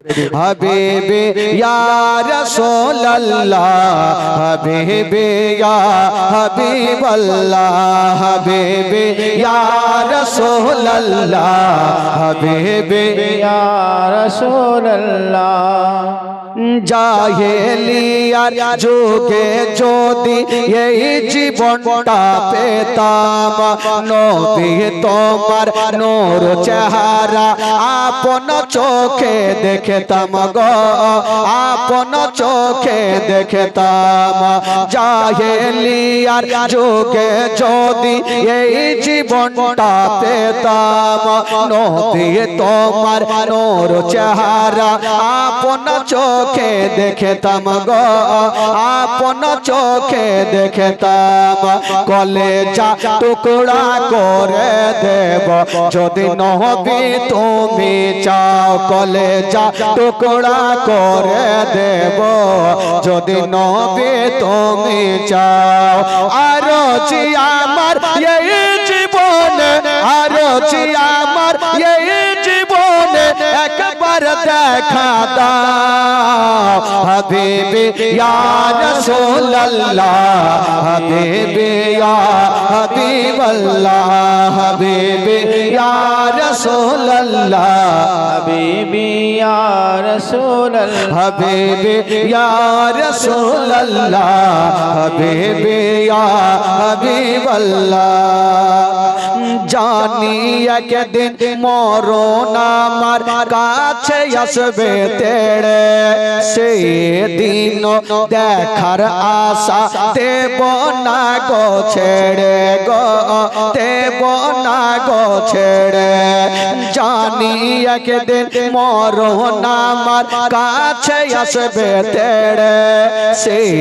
हबीबी या रसूल अल्लाह, हबीबी या हबीब अल्लाह, हबीबी या रसूल अल्लाह, हबीबी या रसूल अल्लाह। জাহেলিয়ার যুগে যদি এই জীবনটা পেতাম, নবী তোমার নূর চেহারা আপন চোখে দেখতাম গো, আপন চোখে দেখতাম। জাহেলিয়ার যুগে যদি এই জীবনটা পেতাম, নবী তোমার নূর চেহারা আপন চোখে দেখতাম গো, আপন চোখে দেখতাম। কলেজা টুকরা করে দেব যদি নবী তুমি চাও, কলেজা টুকরা করে দেব যদি নবী তুমি চাও। আরো জি আমার এই জীবনে, আরো জি আমার এই জীবনে একবার দেখা দাও, हबीबी या रसूल अल्लाह, हबीबी या हबीब अल्लाह, हबीबी या रसूल अल्लाह, हबीबी या रसूल अल्लाह, हबीबी या रसूल अल्लाह, हबीबी या हबीब अल्लाह। জানি একদিন মরণ আমার কাছে আসবে তেড়ে, সেই দিন দেখার আশা দেব না গো ছেড়ে গো, দেব না গো ছেড়ে। জানি একদিন মরণ আমার কাছে আসবে তেড়ে, সেই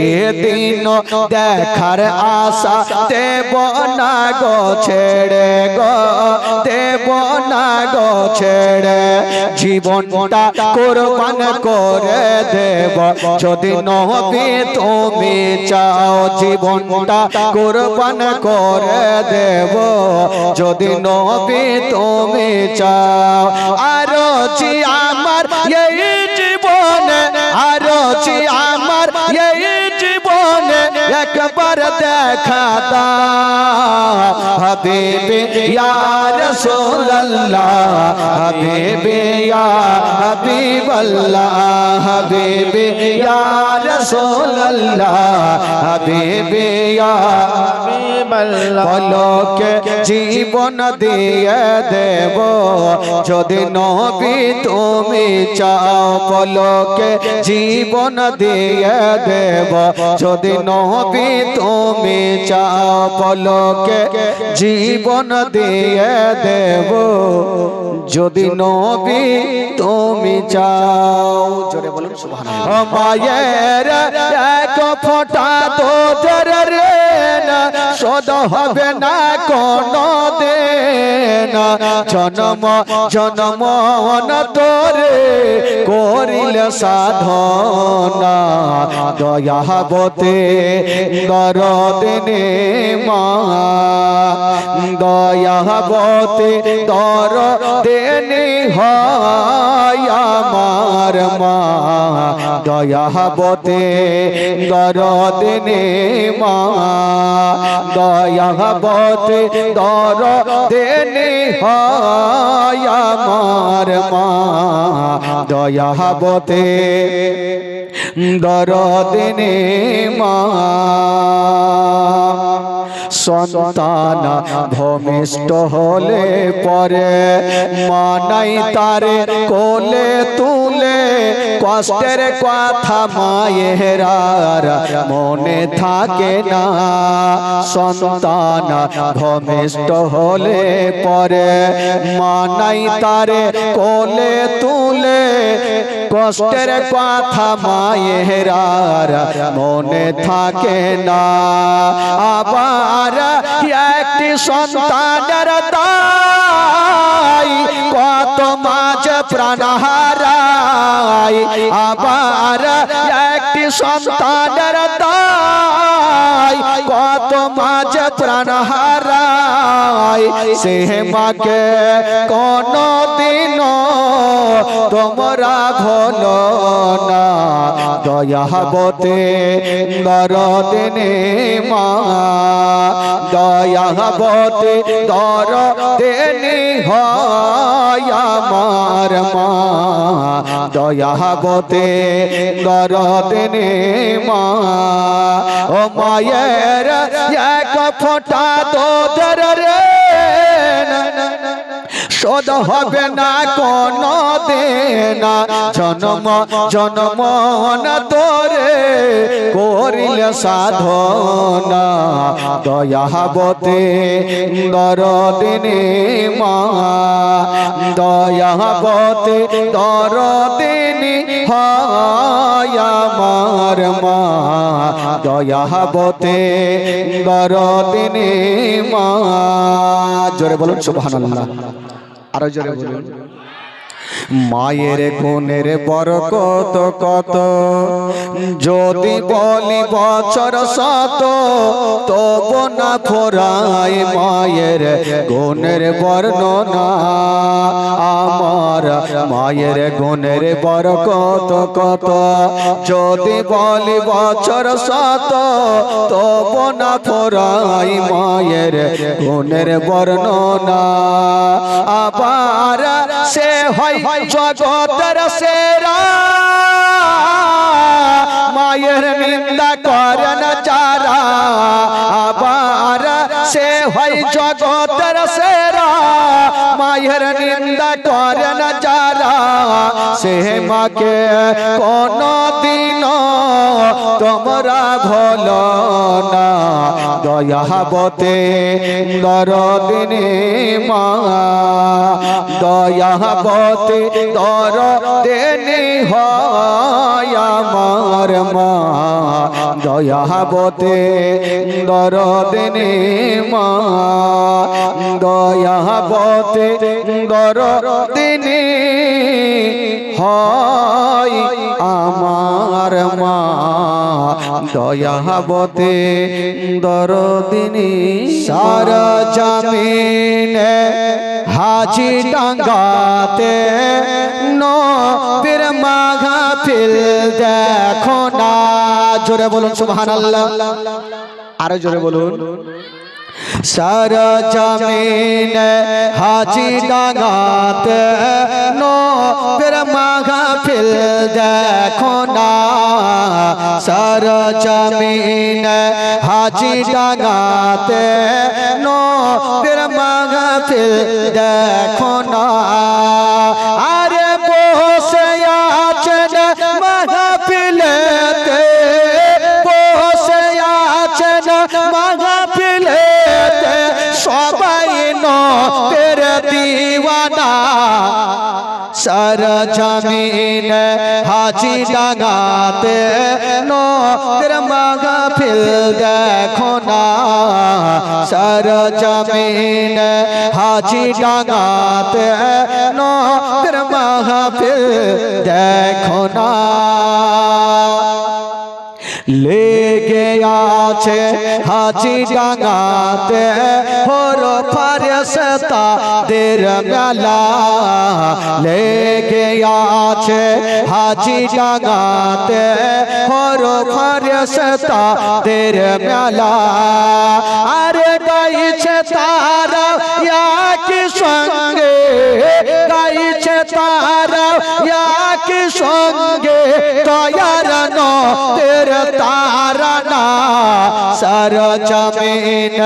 দিন দেখার আশা দেব না গো ছেড়ে গো, দেব না গো ছেড়ে। জীবনটা কুরবান করে দেব যদি নবী তুমি চাও, জীবনটা কুরবান করে দেব যদি নবী তুমি চাও। আরো জি আমার এই জীবনে, আরো জি আমার এই জীবনে একবার দেখা দাও, हबीबी या रसूल अल्लाह, हबीबी या हबीब अल्लाह, हबीबी या रसूल अल्लाह, हबीबी या हबीब अल्लाह। পলকে জীবন দিয়ে দেব যদি নবী তুমি চাও, পলকে জীবন দিয়ে দেব যদি নবী তুমি চাও, পলকে জীবন দিয়ে দেব যদি নবী তুমি চাও। জোরে বলুন সুবহানাল্লাহ। মায়ের এক ফোঁটা দুধের ঋণ শোধ হবে না কোনো দিন, জন্ম জন্ম তোরে করিলে সাধনা, দয়াবতে দরদিনে মা, দয়াবতে দরদিনে হয় আমার মা, দয়াবতে দরদিনে মা, দয়াবতে দরদিনে হয় আমার মা, দয়াবতে দরদিনে মা। সন্তান ভূমিষ্ঠ হলে পরে মানাই তারে কোলে তুলে, কষ্টের কথা মায়ের মনে থাকে না। সন্তান ভূমিষ্ঠ হলে পরে মানাই তারে কোলে তুলে, কষ্টের কথা মায়ের মনে থাকে না। আবার একটি সন্তানের দায় কত মাঝে প্রাণ হারায়, আবার একটি সন্তানের দায় কত মাঝে প্রাণ হারায় সে মাকে কোনো দিন তোমরা ভুলো না দয়াবতে দরদিনী মা দয়াবতে দরদিনী হয় আমার মা দয়াবতে দরদিনী মা ও মায়ের এক ফোঁটা দুধের রে শোধ হবে না কোনো দিন জন্ম জন্ম না তোরে করিলে সাধনা দয়াবতে দরদিনী মা দয়াবতে দরদিনী হয় আমার মা দয়াবতে দরদিনী মা জোরে বলুন সুবহানাল্লাহ আরো জোরে বলুন মায়ের গুণের বরকত কত যদি বলি বছর শত তবু না ফুরায় মায়ের গুণের বর্ণনা আমার মায়ের গুণের বরকত কত যদি বলি বছর শত তবু না ফুরায় মায়ের গুণের বর্ণনা আবার সে হয় জগতের সেরা মায়ের নিন্দা করেন যারা আবার সে হয় জগতের সেরা মায়ের নিন্দা করেন যারা সে মাকে কোনো দিন তোমরা ভুলো না দয়াবতে দরদিনী মা দয়াবতে দরদিনী হয় আমার মা দয়াবতে দরদিনী মা দয়াবতে দরদিনী হয় আমার মা দয়াবতে দরদিনী সারা জমিনে হাজি টাঙ্গাতে নবীর মাহফিল দেখো না জোরে বলুন সুবহানাল্লাহ আরো জোরে বলুন সারা জমিনে হাজি টাঙ্গাতে নবীর মাহফিল দেখো না সারা জমিনে হাজি টাঙ্গাতে নবীর মাহফিল দেখো না আরে বসে আছেন মাহফিলেতে বসে আছেন মাহফিলেতে সবাই নবীর দিওয়ানা সারা জমিনে হাজি টাঙ্গাতে নবীর মাহফিল দেখো না সারা জমিনে হাজি টাঙ্গাতে নবীর মাহফিল দেখো না লেগে আছে হাজি টাঙ্গাতে হর ফারেস্তাদের মেলা লেগে আছে হাজি টাঙ্গাতে হর ফারেস্তাদের মেলা আরে গাইছে তারা একই সঙ্গে গাইছে তারা একই সঙ্গে তয়ার নবীর তারানা সারা জমিন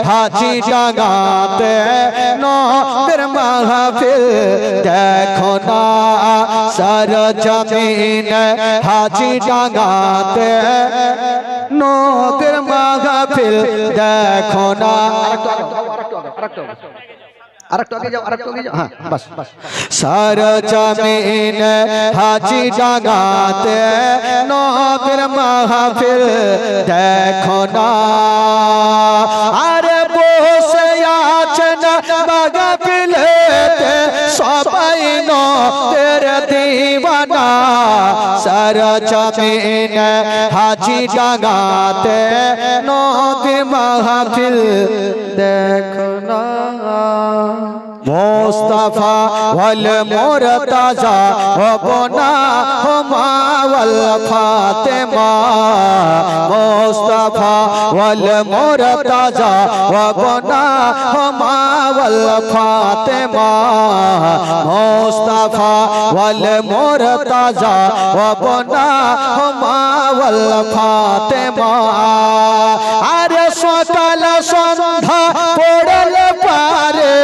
হাজি টাঙ্গাতে নবীর মাহফিল দেখো না সারা জমিন হাজি টাঙ্গাতে নবীর মাহফিল দেখো না সারা জমিন হাজি টাঙ্গাতে নবীর মাহফিল দেখো না আরে বসে আছেন মাহফিলেতে সবাই तेरे दीवाना सर जमीन हाजी डांगाते नौके महफिल देखो ना मुस्तफा वल मुर्तजा वबना हुमा वल फातिमा मुस्तफा वल मुर्तजा वबना हुमा वल फातिमा मुस्तफा वल मुर्तजा वबना हुमा वल फातिमा अरे सकल सन्धा पड़ल पारे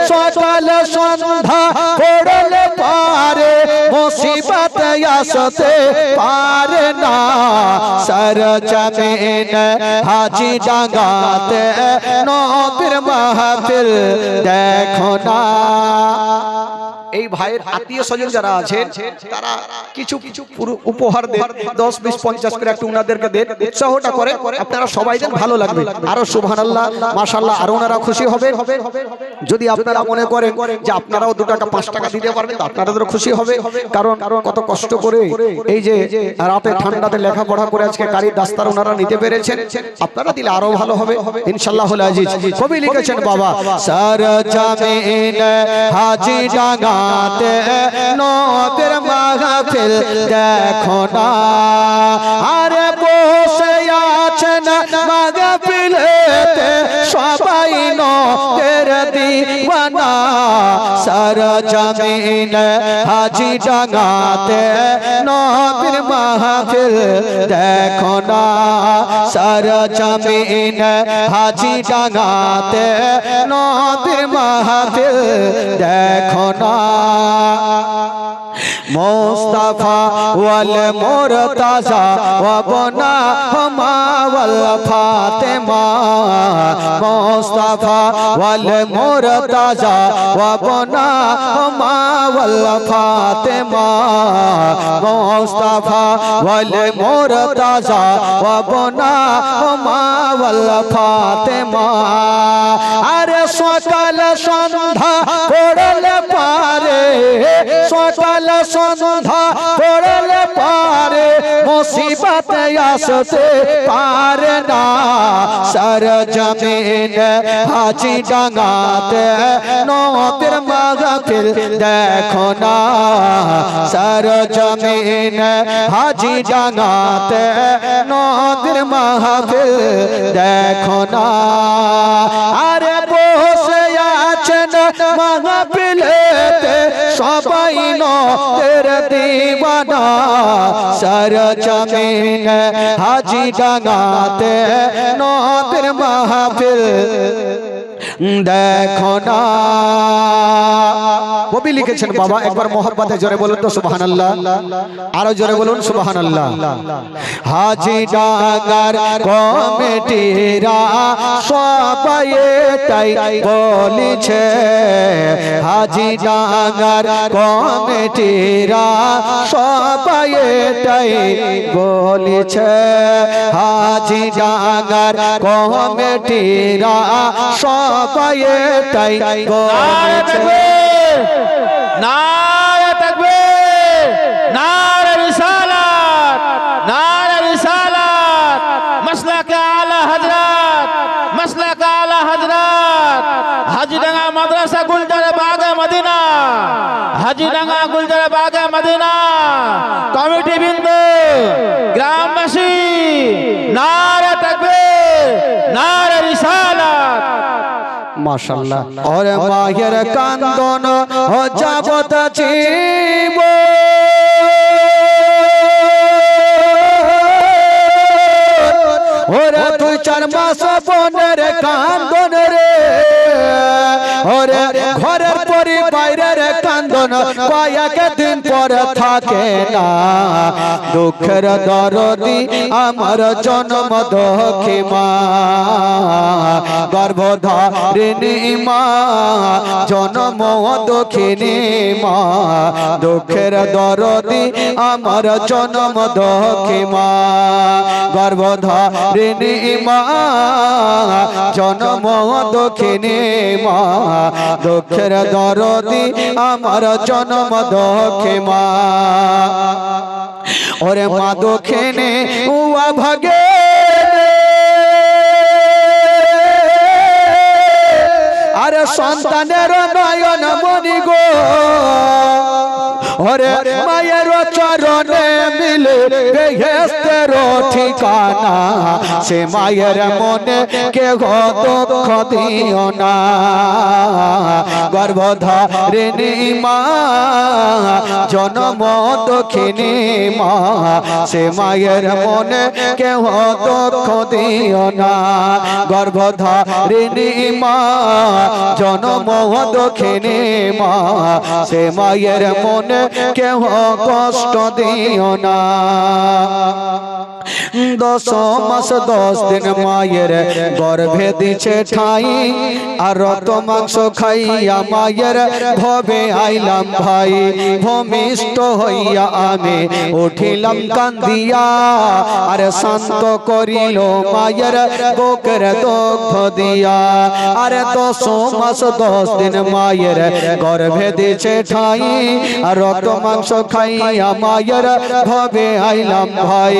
सकल सन्धा पड़ल पारे मुसीबत असते पारे ना सर जमीन हाजी डांगाते नौबीर महफिल देखो ना এই ভাইয়ের আত্মীয় স্বজন যারা আছেন তারা কিছু কিছু উপহার দেন 10 20 50 করে একটু উনাদেরকে দেন উৎসাহটা করে আপনারা সবাই দেন ভালো লাগবে আর সুবহানাল্লাহ মাশাআল্লাহ আর ওনারা খুশি হবে যদি আপনারা মনে করেন যে আপনারাও 2 টাকা 5 টাকা দিতে পারবেন তো আপনাদেরও খুশি হবে কারণ কত কষ্ট করে এই যে রাতে ঠান্ডাতে লেখাপড়া করে আজকে কারি দাস্তার ওনারা নিতে পেরেছেন আপনারা দিলে আরো ভালো হবে ইনশাআল্লাহুল আজিজ কবি লিখেছেন বাবা সার জামিন হাজি ডাঙ্গা নবীর মাহফিল দেখো না আরে বসে আছেন মাহফিলেতে সবাই নবীর দিওয়ানা সার জমিন হাজি ডাঙ্গাতে নবীর মাহফিল দেখো না সার জমিন হাজি ডাঙ্গাতে নবীর মাহফিল দেখো না मुस्तफा वल मुर्तजा वबना हुमा वल फातिमा मुस्तफा वल मुर्तजा वबना हुमा वल फातिमा मुस्तफा वल मुर्तजा वबना हुमा वल फातिमा अरे सकल सन्धा पड़ल पारे सकल सन्धा पड़ल पारे मुसीबत असते पारे ना सर जमीन हाजी डांगाते नौबीर महफिल देखो ना सर जमीन हाजी डांगाते नौबीर महफिल देखो ना अरे बসে আছেন মাহফিলেতে সবাই নবীর দিওয়ানা সর জমিন হাজি ডাঙ্গাতে নবীর মাহফিল দেখো না কবি লিখেছেন বাবা একবার মোহব্বতে জোরে বলুন তো সুবহানাল্লাহ আরো জোরে বলুন সুবহানাল্লাহ হাজি ডাঙ্গার কমিটিরা সবাই এটাই বলেছে হাজি ডাঙ্গার কমিটিরা সবাই এটাই বলেছে হাজি ডাঙ্গার কমিটিরা সবাই এটাই বলেছে নারে তাকবীর নারে রিসালাত নারে রিসালাত মাসলাক আলা হযরত মাসলাক আলা হযরত হাজিডাঙ্গা মাদ্রাসা গুলজার বাগে মদিনা হাজিডাঙ্গা গুলজার বাগে মদিনা কমিটি বৃন্দ গ্রামবাসী নারে তাকবীর নারে রিসালাত মাশাআল্লাহ और माहिर कांदन हो जाबत जीव और तू 4 मास বনের কান্দন রে और ঘরের পরি বাইরের কান্দন কয়েক দিন পর থাকে না দুঃখের দরদি আমার জন্ম দুঃখী মা গর্ভধারিণী মা জন্ম দুঃখিনী মা দুঃখের দরদি আমার জন্ম দুঃখী মা গর্ভধারিণী মা জন্ম দুঃখিনী মা দুঃখের দরদি আমার জন্ম দক্ষে মা ওরে মা দক্ষিণে উয়া ভাগে আরে সন্তানের নয়ন মনি গো ওরে মায়ের চরণে মিলে বেহেশতের ঠিকানা সে মায়ের মনে কে দুঃখ দিও না গর্ভধারিণী মা জন্ম দক্ষিণী মা সে মায়ের মনে কে দুঃখ দিও না গর্ভধারিণী মা জন্ম দক্ষিণী মা সে মায়ের মনে কেহ কষ্ট দিও না 10 মাস 10 দিন মায়ের গর্ভে দিছে ঠাই আর রক্ত মাংস খাইয়া মায়ের ভবে আইলাম ভাই ভূমিষ্ঠ হইয়া আমি উঠিলাম কান্দিয়া আর শান্ত করিল মায়ের বুকের দুঃখ দিয়া আরে 10 মাস 10 দিন মায়ের গর্ভে দিছে ঠাই আর রক্ত মাংস খাইয়া মায়ের ভবে আইলাম ভাই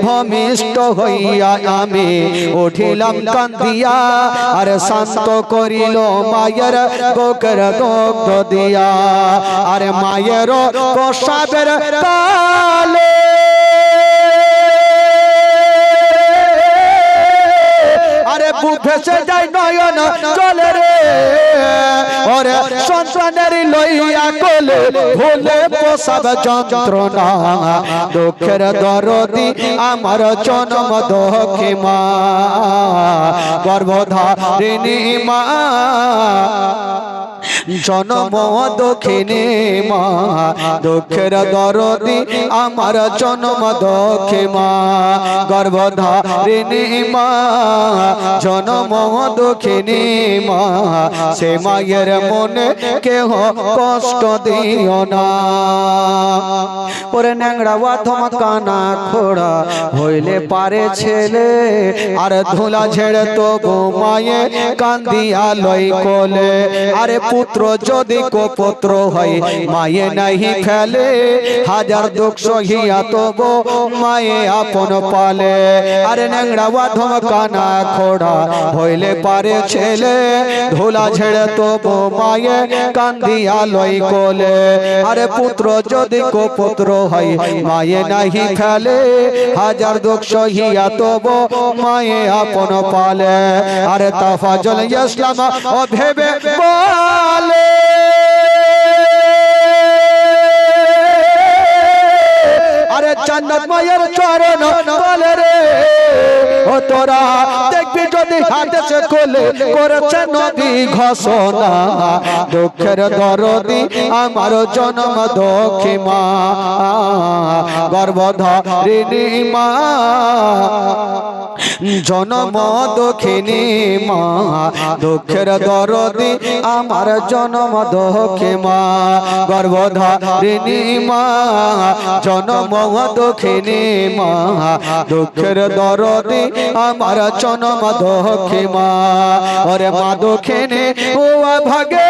ভূমিষ্ঠ হইয়া আমি উঠিলাম কান্দিয়া আর শান্ত করিল মায়ের বুকের দুঃখ দিয়া আরে মায়ের প্রসাবের কালে আরে বুক ভেসে যায় নয়ন চলে রে ওরে সন্তানের লইয়া কোলে ভুলে প্রসব যন্ত্রণা দুঃখের দরদি আমার জন্ম দক্ষে মা গর্ভধারিণী মা জন্ম দক্ষিণী মা দুঃখের দরদি আমার জন্ম দক্ষে মা গর্ভধারিণী মা জন্ম দক্ষিণী মা সে মায়ের মনে কেহ কষ্ট দিও না ওরে ন্যাংরা বাথম কানা খোড়া হইলে পারে ছেলে আর ধুলা ঝেড়ে তবু মায়ে কান্দিয়া লই কোলে আরে পুত্র যদি কুপুত্র হয় মায়ে নাহি ফেলে হাজার দুঃখ সহিয়া তবু মায়ে আপন পালে আরে ন্যাংরা বাথম কানা খোড়া হইলে পারে ছেলে ধুলা ঝেড়ে তবু মায়ে কান্দিয়া লই কোলে আরে পুত্র যদি কুপুত্র হয় মায়ে নাহি ফেলে হাজার দুঃখ সহিয়া তবু মায়ে আপন পালে আরে তাফাজুল ইসলাম ও ভেবে বলে আরে জান্নাত মায়ের চরণ তলে রে ও তোরা দেখবি যদি হাদিসে কোলে করেছে নবী ঘোষণা দুঃখের দরদি আমার জন্ম দক্ষে মা গর্ভধারিণী মা জন্ম দক্ষিণী মা দুঃখের দরদি আমার জন্ম দক্ষে মা গর্ভধারিণী মা জন্ম দক্ষিণী মা দুঃখের দরদি আমার জন্ম দক্ষে মা ওরে মা দক্ষিণী ও ভাগে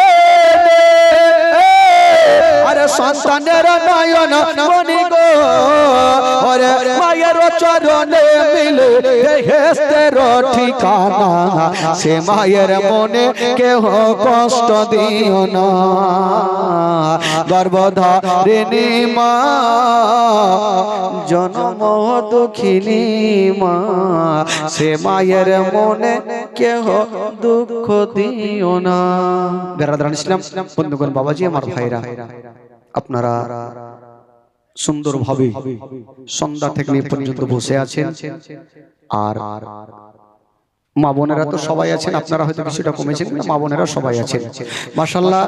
আরে সন্তানের নয়ন মনি গো ওরে মায়ের চরণে মিলে বেহেশতের ঠিকানা সে মায়ের মনে কেহ কষ্ট দিও না গর্ভধারিণী মা জন্ম দক্ষিণী মা সে মায়ের মনে কেহ দুঃখ দিও না বেরাদারান ইসলাম বন্ধুগণ বাবাজি আমার ভাইরা আপনারা সুন্দরভাবে সন্ধ্যা থেকে এই পর্যন্ত বসে আছেন আর মা বোনেরা তো সবাই আছেন আপনারা হয়তো কিছুটা কমেছেন মা বোনেরা সবাই আছেন মাশাআল্লাহ